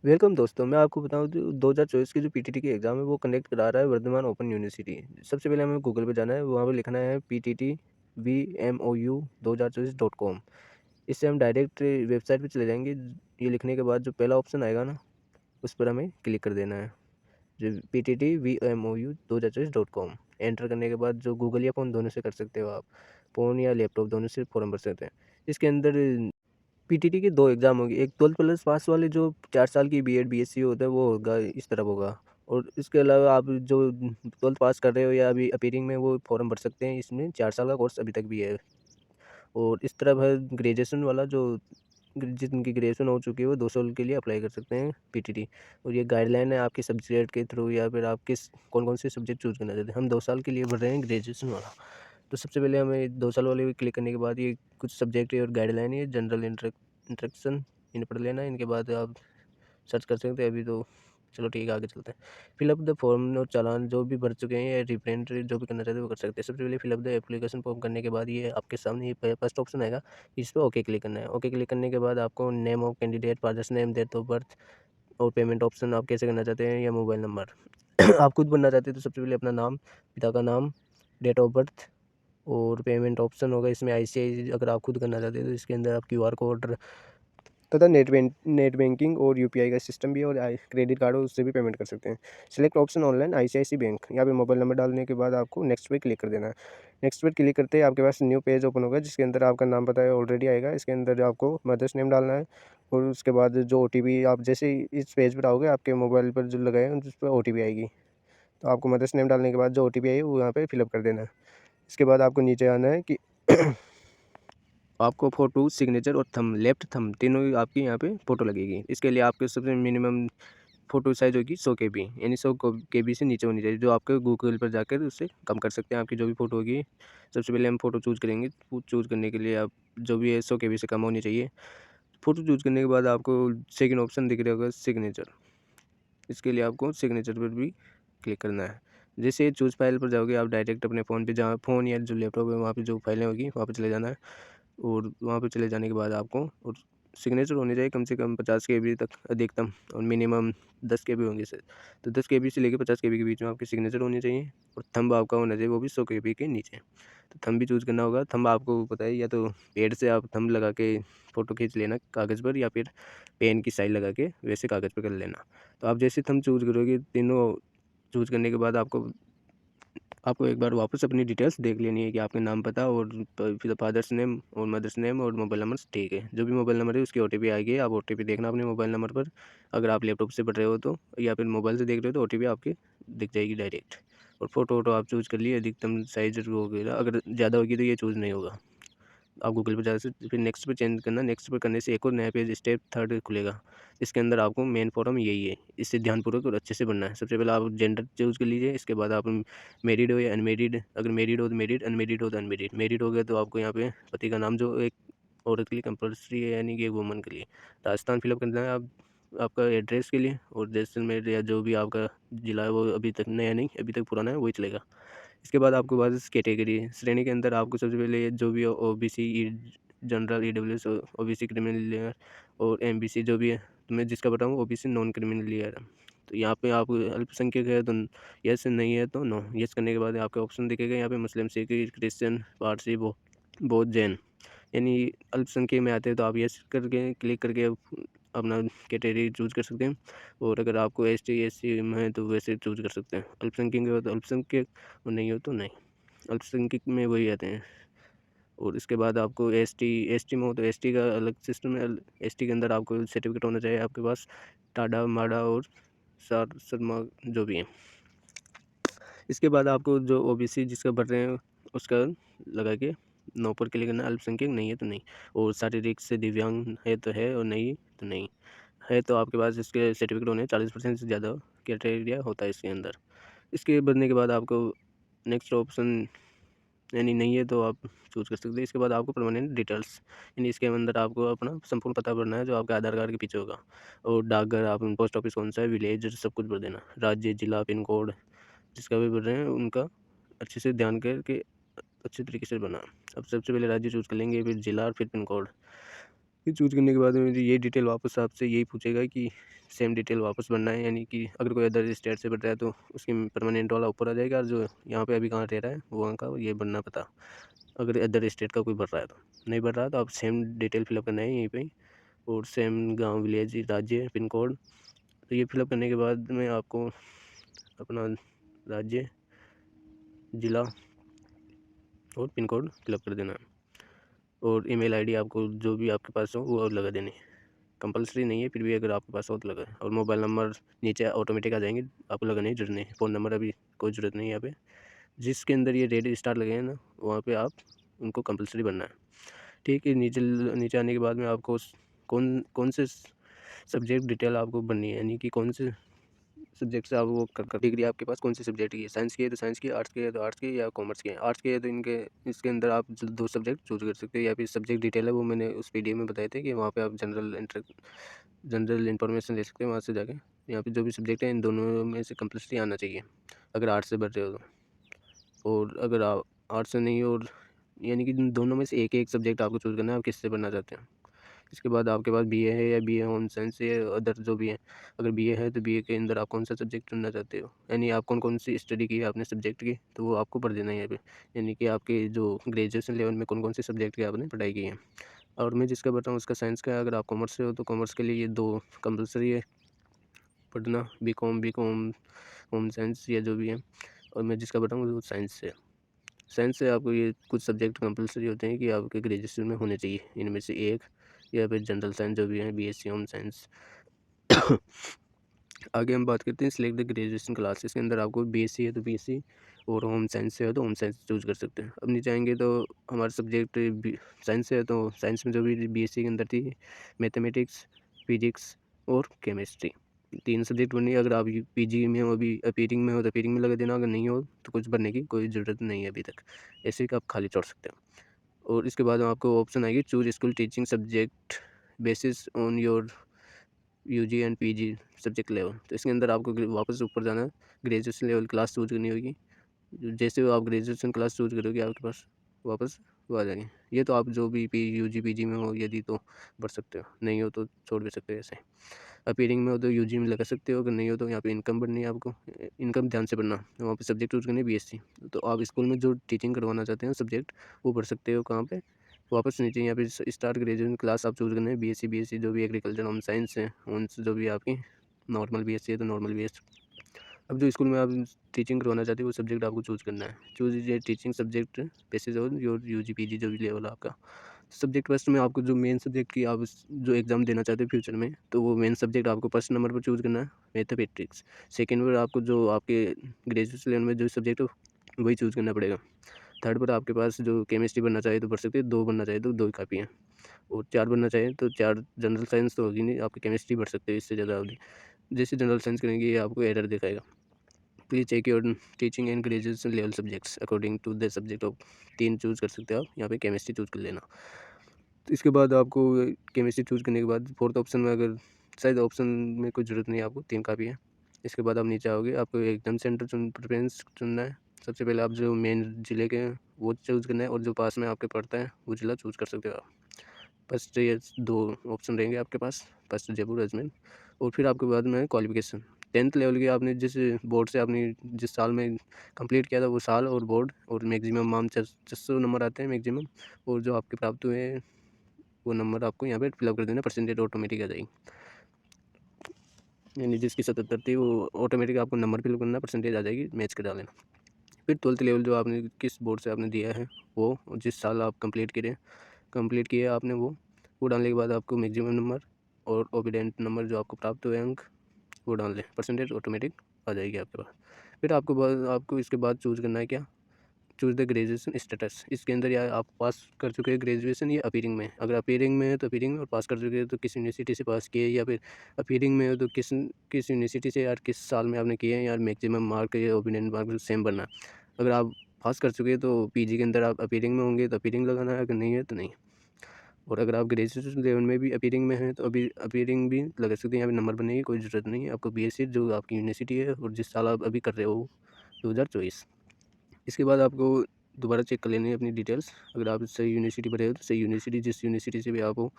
Welcome दोस्तों, मैं आपको बताऊँ तो 2024 की जो पीटीटी की एग्ज़ाम है वो कंडक्ट करा रहा है वर्धमान ओपन यूनिवर्सिटी। सबसे पहले हमें गूगल पे जाना है, वहाँ पे लिखना है pttvmou2024.com। इससे हम डायरेक्ट वेबसाइट पे चले जाएँगे। ये लिखने के बाद जो पहला ऑप्शन आएगा ना, उस पर हमें क्लिक कर देना है, जो pttvmou2024.com। एंटर करने के बाद जो गूगल या फ़ोन दोनों से कर सकते हो आप, फ़ोन या लैपटॉप दोनों से फॉर्म भर सकते हैं। इसके अंदर पीटीटी के 2 एग्ज़ाम होंगे, एक 12 प्लस पास वाले जो 4 साल की बीएड, बीएससी होता है वो होगा, इस तरफ होगा। और इसके अलावा आप जो 12th पास कर रहे हो या अभी अपीयरिंग में वो फॉर्म भर सकते हैं, इसमें 4 साल का कोर्स अभी तक भी है। और इस तरफ है ग्रेजुएशन वाला, जो जिनकी ग्रेजुएशन हो चुकी है वो 2 साल के लिए अप्लाई कर सकते हैं पीटीटी। और ये गाइडलाइन है आपके सब्जेक्ट के थ्रू, या फिर आप किस कौन-कौन से सब्जेक्ट चूज़ करना चाहते हैं। हम 2 साल के लिए भर रहे हैं ग्रेजुएशन वाला। तो सबसे पहले हमें 2 साल वाले पे क्लिक करने के बाद ये कुछ सब्जेक्ट और गाइडलाइन है, जनरल इंट्रोडक्शन, इन्हें पढ़ लेना है। इनके बाद आप सर्च कर सकते हैं। अभी तो चलो ठीक है, आगे चलते हैं। फिल अप द फॉर्म और चालान जो भी भर चुके हैं या रिप्रेजेंट जो भी करना चाहते हैं वो कर सकते हैं। सबसे पहले fill up the application form करने के बाद ये आपके सामने ये फर्स्ट ऑप्शन आएगा, इस पे ओके क्लिक करना है। ओके क्लिक करने के बाद आपको name of candidate, father's name, date of birth और पेमेंट ऑप्शन आप कैसे करना चाहते हैं या मोबाइल नंबर आप खुद भरना चाहते हैं तो सबसे पहले अपना नाम, पिता का नाम, डेट ऑफ बर्थ और पेमेंट ऑप्शन होगा इसमें आईसीआईसी। अगर आप खुद करना चाहते हैं तो इसके अंदर आप क्यूआर कोड तथा नेट बैंकिंग और यूपीआई का सिस्टम भी है, और क्रेडिट कार्ड हो उससे भी पेमेंट कर सकते हैं। Select option online ICICI bank, यहाँ पे मोबाइल नंबर डालने के बाद आपको नेक्स्ट पे क्लिक कर देना है। नेक्स्ट पे क्लिक करते ही आपके पास न्यू पेज ओपन होगा, जिसके अंदर आपका नाम पता है ऑलरेडी आएगा। इसके अंदर आपको मदर्स नेम डालना है, और उसके बाद जो ओटीपी आप जैसे ही इस पेज पर आओगे आपके मोबाइल पर जो लगाए उस पर ओटीपी आएगी। तो आपको मदर्स नेम डालने के बाद जो ओटीपी आई वो यहाँ पे फिलअप कर देना है। इसके बाद आपको नीचे आना है कि आपको फ़ोटो, सिग्नेचर और थंब, लेफ्ट थंब तीनों ही आपकी यहाँ पे फ़ोटो लगेगी। इसके लिए आपके सबसे मिनिमम फ़ोटो साइज़ होगी 100 केबी, यानी 100 केबी से नीचे होनी चाहिए, जो आपके गूगल पर जाकर उससे कम कर सकते हैं आपकी जो भी फ़ोटो होगी। सबसे पहले हम फ़ोटो चूज़ करेंगे। चूज़ करने के लिए आप जो भी है 100 केबी से कम होनी चाहिए। फ़ोटो चूज़ करने के बाद आपको सेकंड ऑप्शन दिख रहा होगा सिग्नेचर। इसके लिए आपको सिग्नेचर पर भी क्लिक करना है। जैसे चूज़ फाइल पर जाओगे आप डायरेक्ट अपने फ़ोन पे, जहाँ फ़ोन या जो लैपटॉप है वहाँ पे जो फाइलें होगी वहाँ पे चले जाना है। और वहाँ पे चले जाने के बाद आपको और सिग्नेचर होनी चाहिए कम से कम 50 केबी तक अधिकतम, और मिनिमम 10 केबी होंगे सर। तो 10 केबी से लेकर 50 केबी के बीच में आपकी सिग्नेचर होनी चाहिए, और थंब आपका होना चाहिए वो भी 100 केबी के नीचे। तो थंब भी चूज़ करना होगा। थंब आपको पता है, या तो पेड़ से आप थंब लगा के फ़ोटो खींच लेना कागज़ पर, या फिर पेन की स्याही लगा के वैसे कागज़ पर कर लेना। तो आप जैसे थंब चूज़ करोगे, तीनों चूज़ करने के बाद आपको आपको एक बार वापस अपनी डिटेल्स देख लेनी है कि आपके नाम, पता और फिर फादर्स नेम और मदर्स नेम और मोबाइल नंबर ठीक है। जो भी मोबाइल नंबर है उसकी ओटीपी आएगी, आप ओटीपी देखना अपने मोबाइल नंबर पर। अगर आप लैपटॉप से पढ़ रहे हो तो, या फिर मोबाइल से देख रहे हो तो ओटीपी आपकी दिख जाएगी डायरेक्ट। और फ़ोटो वोटो आप चूज़ कर लिए, अधिकतम साइज़ वगैरह अगर ज़्यादा होगी तो ये चूज़ नहीं होगा। आप गूगल पे जा सकते, फिर नेक्स्ट पे चेंज करना। नेक्स्ट पे करने से एक और नया पेज स्टेप थर्ड खुलेगा। इसके अंदर आपको मेन फॉर्म यही है, इसे ध्यानपूर्वक और अच्छे से पढ़ना है। सबसे पहले आप जेंडर चूज़ कर लीजिए। इसके बाद आप मैरिड हो या अनमेरिड, अगर मैरिड हो तो मैरिड, अनमेरिड हो तो अनमेरिड। मैरिड हो गया तो आपको यहाँ पे पति का नाम जो एक औरत के लिए कंपल्सरी है, यानी कि एक वुमन के लिए राजस्थान फिलअप करना है। आप आपका एड्रेस के लिए, और जैसलमेर या जो भी आपका ज़िला है वो अभी तक नया नहीं, अभी तक पुराना है वही चलेगा। इसके बाद आपके पास कैटेगरी श्रेणी के अंदर आपको सबसे पहले जो भी OBC, general, EWS, OBC, criminal layer और एमबीसी जो भी है, तो मैं जिसका बताऊँ ओबीसी नॉन क्रिमिनल लेयर है। तो यहाँ पे आप अल्पसंख्यक है तो यस, नहीं है तो नो। यस करने के बाद आपके ऑप्शन दिखेगा यहाँ पे मुस्लिम, सिख, क्रिश्चियन, पारसी, बौद्ध, जैन, यानी अल्पसंख्यक में आते हैं तो आप यस करके क्लिक करके अपना कैटेगरी चूज़ कर सकते हैं। और अगर आपको एसटी में है तो वैसे चूज़ कर सकते हैं। अल्पसंख्यक हो तो अल्पसंख्यक, और नहीं हो तो नहीं। अल्पसंख्यक में वही आते हैं। और इसके बाद आपको एसटी में हो तो एसटी का अलग सिस्टम है। एसटी के अंदर आपको सर्टिफिकेट होना चाहिए आपके पास, टाडा, माडा और शर्मा जो भी है। इसके बाद आपको जो ओबीसी जिसका भर रहे हैं उसका लगा के नो पर क्लिक करना। अल्पसंख्यक नहीं है तो नहीं, और शारीरिक से दिव्यांग है तो है, और नहीं तो नहीं है। तो आपके पास इसके सर्टिफिकेट होने 40% से ज़्यादा क्राइटेरिया होता है इसके अंदर। इसके भरने के बाद आपको नेक्स्ट ऑप्शन, यानी नहीं है तो आप चूज़ कर सकते हैं। इसके बाद आपको परमानेंट डिटेल्स, यानी इसके अंदर आपको अपना संपूर्ण पता भरना है जो आपके आधार कार्ड के पीछे होगा, और डाकघर, आप पोस्ट ऑफिस कौन सा है, विलेज, सब कुछ भर देना। राज्य, जिला, पिन कोड जिसका भी भर रहे हैं उनका अच्छे से ध्यान करके अच्छे तरीके से बनाना। अब सबसे पहले राज्य चूज़ कर लेंगे, फिर जिला और फिर पिन कोड। फिर चूज़ करने के बाद में ये डिटेल वापस आपसे यही पूछेगा कि सेम डिटेल वापस भरना है, यानी कि अगर कोई अदर स्टेट से भर रहा है तो उसकी परमानेंट वाला ऊपर आ जाएगा, और जो यहाँ पे अभी कहाँ रह रहा है वहाँ का ये भरना पता, अगर अदर स्टेट का कोई भर रहा है तो। नहीं भर रहा तो आप सेम डिटेल फिलअप करना है यहीं पे ही, और सेम गांव, विलेज, राज्य, पिन कोड। तो ये फिलअप करने के बाद में आपको अपना राज्य, ज़िला और पिन कोड फिलअप कर देना है, और ईमेल आईडी आपको जो भी आपके पास हो वो लगा देनी है। कंपलसरी नहीं है, फिर भी अगर आपके पास हो तो लगाए। और मोबाइल नंबर नीचे ऑटोमेटिक आ जाएंगे, आपको लगाने की जरूरत नहीं है। फ़ोन नंबर अभी कोई ज़रूरत नहीं है यहाँ पे। जिसके अंदर ये रेड स्टार लगे हैं ना, वहाँ पे आप उनको कंपलसरी भरना है। ठीक है, नीचे नीचे आने के बाद में आपको कौन कौन से सब्जेक्ट डिटेल आपको भरनी है, यानी कि कौन से सब्जेक्ट से आप वो कर डिग्री आपके पास कौन सी सब्जेक्ट की है। साइंस की है तो साइंस की, आर्ट्स की है तो आर्ट्स की, या कॉमर्स की है। आर्ट्स की है तो इसके अंदर आप दो सब्जेक्ट चूज कर सकते हो, या फिर सब्जेक्ट डिटेल है वो मैंने उस पीडीएफ में बताए थे कि वहाँ पे आप जनरल इन्फॉर्मेशन ले सकते हैं वहाँ से जाके। यहाँ पे जो भी सब्जेक्ट है इन दोनों में से कंपलसरी आना चाहिए अगर आर्ट्स से भर रहे हो तो। और अगर आप आर्ट्स से नहीं, और यानी कि इन दोनों में से एक एक सब्जेक्ट आपको चूज़ करना है, आप किससे पढ़ना चाहते हैं। इसके बाद आपके पास बीए है, या बीए होम साइंस है, या अदर जो भी है। अगर बीए है तो बीए के अंदर आप कौन सा सब्जेक्ट चुनना चाहते हो, यानी आप कौन कौन सी स्टडी की है आपने सब्जेक्ट की, तो वो आपको पढ़ देना है यहाँ पे। यानी कि आपके जो ग्रेजुएशन लेवल में कौन कौन से सब्जेक्ट की आपने पढ़ाई की है। और मैं जिसका बताऊँ उसका साइंस का है। अगर आप कॉमर्स से हो तो कॉमर्स के लिए ये दो कंपलसरी है पढ़ना, बी कॉम होम साइंस या जो भी है। और मैं जिसका बताऊँ वो साइंस से। साइंस से आपको ये कुछ सब्जेक्ट कंपलसरी होते हैं कि आपके ग्रेजुएशन में होने चाहिए, इनमें से एक, या फिर जनरल साइंस जो भी है, बीएससी होम साइंस। आगे हम बात करते हैं सिलेक्ट द ग्रेजुएशन क्लास। इसके अंदर आपको बीएससी है तो बीएससी, और होम साइंस से है तो होम साइंस चूज कर सकते हैं। अब नीचे आएंगे तो हमारा सब्जेक्ट साइंस से है तो साइंस में जो भी बीएससी के अंदर थी, मैथमेटिक्स, फिजिक्स और केमिस्ट्री, तीन सब्जेक्ट बननी है। अगर आप पीजी में हो, अभी अपीयरिंग में हो तो अपीयरिंग में लगा देना, अगर नहीं हो तो कुछ भरने की कोई ज़रूरत नहीं है अभी तक, ऐसे ही आप खाली छोड़ सकते हो। और इसके बाद आपको ऑप्शन आएगी choose school teaching subject basis on your UG and PG subject level. तो इसके अंदर आपको वापस ऊपर जाना है, ग्रेजुएशन लेवल क्लास चूज करनी होगी। जैसे आप ग्रेजुएशन क्लास चूज करोगे आपके पास वापस वो आ जाएंगे। ये तो आप जो भी यूजी पीजी में हो यदि तो भर सकते हो, नहीं हो तो छोड़ भी सकते हो। ऐसे अपीयरिंग में हो तो यूजी में लगा सकते हो, अगर नहीं हो तो यहाँ पे इनकम भरनी है आपको। इनकम ध्यान से भरना, वहाँ पे सब्जेक्ट चूज करनी है बीएससी। तो आप स्कूल में जो टीचिंग करवाना चाहते हैं सब्जेक्ट वो भर सकते हो। कहाँ पे वापस नीचे यहाँ पे स्टार्ट ग्रेजुएशन क्लास आप चूज करना है, बीएससी जो भी एग्रीकल्चर होम साइंस है, उनसे जो भी आपकी नॉर्मल बीएससी है तो नॉर्मल बीएससी। अब जो स्कूल में आप टीचिंग करवाना चाहते हो वो सब्जेक्ट आपको चूज़ करना है। चूज ये teaching subject basis on your UG PG जो भी लेवल आपका। सब्जेक्ट फर्स्ट में आपको जो मेन सब्जेक्ट की आप जो एग्ज़ाम देना चाहते हो फ्यूचर में, तो वो मेन सब्जेक्ट आपको फर्स्ट नंबर पर चूज़ करना है, मैथमेटिक्स। सेकेंड पर आपको जो आपके ग्रेजुएशन लेवल में जो सब्जेक्ट हो वही चूज़ करना पड़ेगा। थर्ड पर आपके पास जो केमिस्ट्री बनना चाहिए तो पढ़ सकते हो, दो बनना चाहिए तो दो ही काफ़ी हैं, और चार बनना चाहिए तो चार। जनरल साइंस तो होगी नहीं, आपकी केमिस्ट्री बढ़ सकते हो, इससे ज़्यादा होगी। जैसे जनरल साइंस करेंगे ये आपको एरर दिखाएगा। Please check your teaching and graduation level subjects according to the subject of. तीन चूज़ कर सकते हो आप, यहाँ पे केमिस्ट्री चूज़ कर लेना। तो इसके बाद आपको केमिस्ट्री चूज़ करने के बाद फोर्थ ऑप्शन में, अगर शायद ऑप्शन में कोई ज़रूरत नहीं है आपको, तीन काफ़ी है। इसके बाद आप नीचे आओगे, आपको एग्जाम सेंटर प्रेफरेंस चुनना है। सबसे पहले आप जो मेन ज़िले के हैं वो चूज़ करना है, और जो पास में आपके पड़ता है वो ज़िला चूज़ कर सकते हो आप। फर्स्ट ये दो ऑप्शन रहेंगे आपके पास, फर्स्ट जयपुर, अजमेर। और फिर आपके बाद में क्वालिफिकेशन, 10th लेवल की आपने जिस बोर्ड से आपने जिस साल में कंप्लीट किया था वो साल और बोर्ड, और मैक्सिमम माम 600 नंबर आते हैं मैक्सिमम। और जो आपके प्राप्त हुए हैं वो नंबर आपको यहाँ पे फिलअप कर देना, परसेंटेज ऑटोमेटिक आ जाएगी। यानी जिसकी 77 थी वो ऑटोमेटिक आपको नंबर फिल करना, परसेंटेज आ जाएगी, मैच करा लेना। फिर 12th लेवल जो आपने किस बोर्ड से आपने दिया है वो, जिस साल आप कंप्लीट किए आपने वो डालने के बाद आपको मैक्सिमम नंबर और ओबिडेंट नंबर जो आपको प्राप्त हुए अंक वो डाल दें, परसेंटेज ऑटोमेटिक आ जाएगी आपके पास। फिर आपको इसके बाद चूज़ करना है क्या, चूज़ द ग्रेजुएशन स्टेटस। इसके अंदर या आप पास कर चुके हैं ग्रेजुएशन या अपीयरिंग में, अगर अपीयरिंग में है तो अपीयरिंग में, और पास कर चुके हैं तो किस यूनिवर्सिटी से पास किए, या फिर अपीयरिंग में हो तो किस यूनिवर्सिटी से, यार किस साल में आपने किए हैं, यार मैक्सिमम मार्क या ओबिडेंट मार्क सेम बनना। अगर आप पास कर चुके हैं तो पीजी के अंदर आप अपीयरिंग में होंगे तो अपीयरिंग लगाना है, अगर नहीं है तो नहीं। और अगर आप ग्रेजुएशन लेवल में भी अपीयरिंग में हैं तो अभी अपीयरिंग भी लगा सकते हैं, यहाँ पे नंबर बनने की कोई ज़रूरत नहीं है आपको। बीएससी जो आपकी यूनिवर्सिटी है और जिस साल आप अभी कर रहे हो 2024। इसके बाद आपको दोबारा चेक कर लेनी है अपनी डिटेल्स। अगर आप सही यूनिवर्सिटी भरे हो तो सही यूनिवर्सिटी, जिस यूनिवर्सिटी से भी आप हो,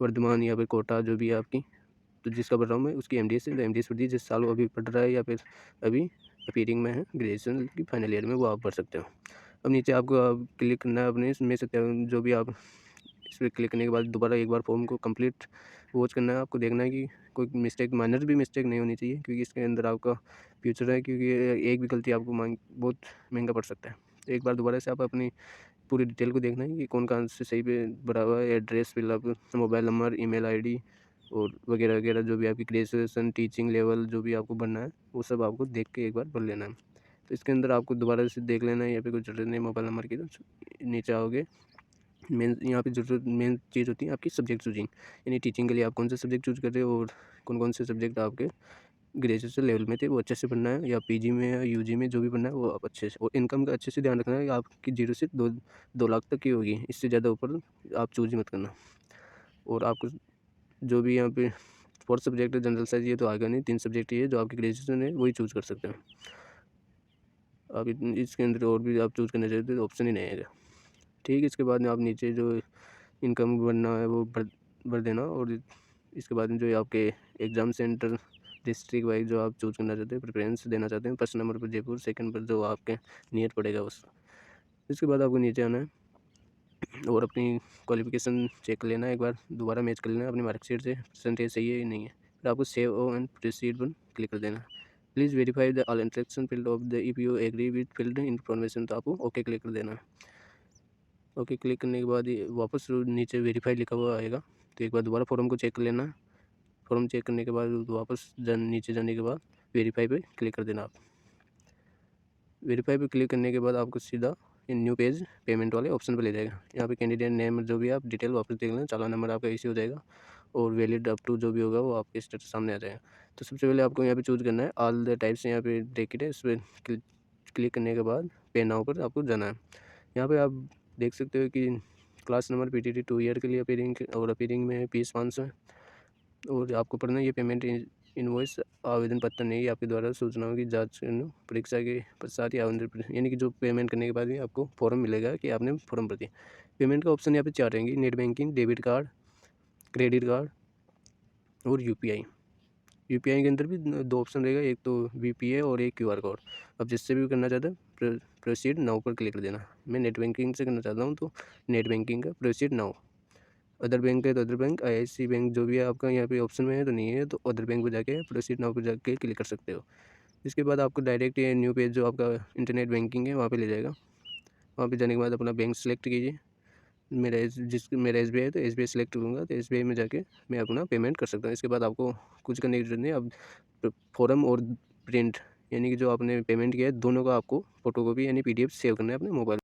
वर्धमान या फिर कोटा जो भी है आपकी, तो जिसका पढ़ रहा हूँ मैं उसकी एमडीएस है, तो एमडीएस पढ़ जिस साल वो अभी पढ़ रहा है या फिर अभी अपीयरिंग में है ग्रेजुएशन की फाइनल ईयर में, वो आप पढ़ सकते हो। अब नीचे आपको अब क्लिक करना है अपने इसमें सत्यापन, जो भी आप इस पर क्लिक करने के बाद दोबारा एक बार फॉर्म को कंप्लीट वॉच करना है। आपको देखना है कि कोई मिस्टेक, माइनर भी मिस्टेक नहीं होनी चाहिए, क्योंकि इसके अंदर आपका फ्यूचर है, क्योंकि एक भी गलती आपको बहुत महंगा पड़ सकता है। तो एक बार दोबारा से आप अपनी पूरी डिटेल को देखना है कि कौन कहाँ से सही पे भरा हुआ है, address fill up, mobile number, email ID और वगैरह वगैरह, जो भी आपकी ग्रेजुएशन, टीचिंग लेवल जो भी आपको भरना है वो सब आपको देख के एक बार भर लेना है। तो इसके अंदर आपको दोबारा से देख लेना है, यहाँ पे कोई ज़रूरत नहीं मोबाइल नंबर की, तो नीचे आओगे मेन, यहाँ पे ज़रूरत मेन चीज़ होती है आपकी सब्जेक्ट चूजिंग, यानी टीचिंग के लिए आप कौन सा सब्जेक्ट चूज कर रहे हो और कौन कौन से सब्जेक्ट आपके ग्रेजुएशन लेवल में थे वो अच्छे से पढ़ना है, या पीजी में या यूजी में जो भी पढ़ना है वो आप अच्छे से, और इनकम का अच्छे से ध्यान रखना है कि आपकी 0 से 2 लाख तक की होगी, इससे ज़्यादा ऊपर आप चूज ही मत करना। और आपको जो भी यहाँ पे 4 सब्जेक्ट है, जनरल साइंस ये तो आएगा नहीं, 3 सब्जेक्ट ये जो आपकी ग्रेजुएशन है वही चूज़ कर सकते हैं आप। इसके अंदर और भी आप चूज़ करना चाहते हो तो ऑप्शन ही नहीं आएगा। ठीक है, इसके बाद में आप नीचे जो इनकम भरना है वो भर देना, और इसके बाद में जो आपके एग्ज़ाम सेंटर डिस्ट्रिक्ट वाइज जो आप चूज़ करना चाहते हैं, प्रेफरेंस देना चाहते हैं, फर्स्ट नंबर पर जयपुर, सेकंड पर जो आपके नियर पड़ेगा उस। इसके बाद आपको नीचे आना है और अपनी क्वालिफिकेशन चेक कर लेना है, एक बार दोबारा मैच कर लेना है अपनी मार्कशीट से, परसेंटेज सही है या नहीं है। फिर आपको सेव एंड प्रोसीड पर क्लिक कर देना है। Please verify the all instruction field of the if you agree with field information, तो आपको ओके क्लिक कर देना है। ओके क्लिक करने के बाद ये वापस नीचे वेरीफाई लिखा हुआ आएगा, तो एक बार दोबारा फॉर्म को चेक कर लेना है। फॉर्म चेक करने के बाद वापस नीचे जाने के बाद वेरीफाई पे क्लिक कर देना आप। वेरीफाई पे क्लिक करने के बाद आपको सीधा न्यू पेज पेमेंट वाले ऑप्शन पर ले जाएगा। यहाँ पे कैंडिडेट नेम जो भी आप डिटेल वापस देख लेना, चालान नंबर आपका इसी हो जाएगा, और वैलिड अप टू जो भी होगा वो आपके स्टेटस सामने आ जाएगा। तो सबसे पहले आपको यहाँ पे चूज़ करना है ऑल द टाइप्स, यहाँ पे टिकट है, इस पर क्लिक करने के बाद पे नाउ पर आपको जाना है। यहाँ पे आप देख सकते हो कि क्लास नंबर PTT 2 ईयर के लिए अपीयरिंग, और अपीयरिंग में फीस 500 है, और आपको पढ़ना ये पेमेंट इनवॉइस आवेदन पत्र नहीं, आपके द्वारा सूचनाओं की जांच परीक्षा के पश्चात या आवेदन, यानी कि जो पेमेंट करने के बाद ही आपको फॉर्म मिलेगा कि आपने फॉर्म भर दिया। पेमेंट का ऑप्शन यहाँ पे 4 रहेंगे, net banking, debit card, credit card और यूपीआई। यूपीआई के अंदर भी 2 ऑप्शन रहेगा, एक तो वीपीए और एक QR कोड। अब जिससे भी करना चाहते हैं प्रोसीड नाउ पर क्लिक कर देना। मैं नेट बैंकिंग से करना चाहता हूँ तो नेट बैंकिंग का प्रोसीड नाउ। अदर बैंक है तो अदर बैंक, IIC बैंक जो भी है आपका यहाँ पे ऑप्शन में है तो नहीं है, तो अदर बैंक पर जाके प्रोसीड नाउ पर जाके क्लिक कर सकते हो। इसके बाद आपको डायरेक्ट ये न्यू पेज जो आपका इंटरनेट बैंकिंग है वहाँ पे ले जाएगा। वहाँ पे जाने के बाद अपना बैंक सेलेक्ट कीजिए। मेरा SBI है तो SBI सेलेक्ट करूँगा, तो SBI में जाके मैं अपना पेमेंट कर सकता हूँ। इसके बाद आपको कुछ करने की ज़रूरत नहीं, अब फॉर्म और प्रिंट, यानी कि जो आपने पेमेंट किया है दोनों का आपको फ़ोटोकॉपी यानी PDF सेव करना है अपने मोबाइल।